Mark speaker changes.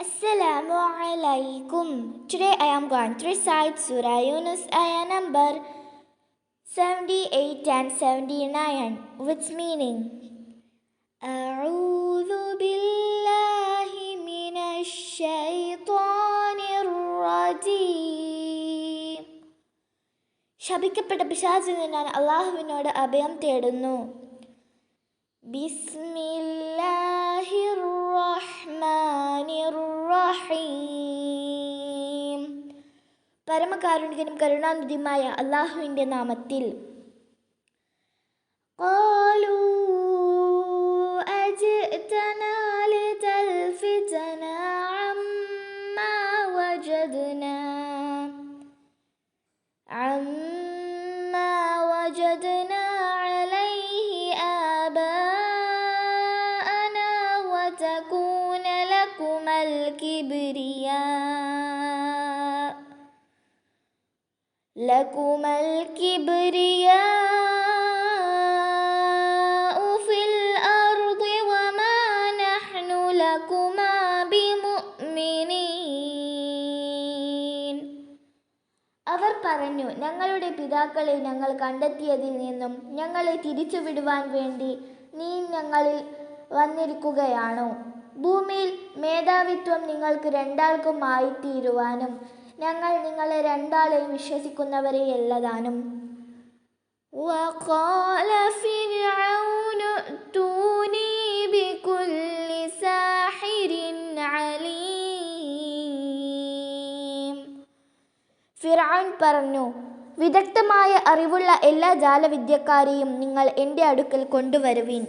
Speaker 1: Assalamu alaikum. Today I am going to recite Surah Yunus ayah number 78 and 79, which meaning A'udhu billahi minash shaitanir rajim. ശപിക്കപ്പെട്ട പിശാചിൽ നിന്ന് ഞാൻ അള്ളാഹുവിനോട് അഭയം തേടുന്നു. ബിസ്മില്ലാഹിർ റഹ്മാനിർ റഹീം. പരമകാരുണികനും കരുണാനിധിയുമായ അള്ളാഹുവിൻ്റെ നാമത്തിൽ. ഖാലൂ അജിഅ്തനാ ലിതൽഫിതനാ അമ്മാ വജദ്നാ അലൈഹി ആബാഅനാ വതകൂന ലകുമൽ കിബ്രിയാഉ ഫിൽ അർദി വമാ നഹ്നു ലകുമാ ബിമുഅ്മിനീൻ. അവർ പറഞ്ഞു, ഞങ്ങളുടെ പിതാക്കളെ ഞങ്ങൾ കണ്ടെത്തിയതിൽ നിന്നും ഞങ്ങളെ തിരിച്ചുവിടുവാൻ വേണ്ടി നീ ഞങ്ങളിൽ വന്നിരിക്കുകയാണോ? ഭൂമിയിൽ മേധാവിത്വം നിങ്ങൾക്ക് രണ്ടാൾക്കും ആയിത്തീരുവാനും ഞങ്ങൾ നിങ്ങളെ രണ്ടാളെയും വിശ്വസിക്കുന്നവരെയല്ലതാനും. വഖാല ഫിർഔനു ഊതൂനി ബികുല്ലി സാഹിരിൻ അലീം. ഫിർഔൻ പറഞ്ഞു, വിദഗ്ധമായ അറിവുള്ള എല്ലാ ജാലവിദ്യക്കാരെയും നിങ്ങൾ എൻ്റെ അടുക്കൽ കൊണ്ടുവരുവിൻ.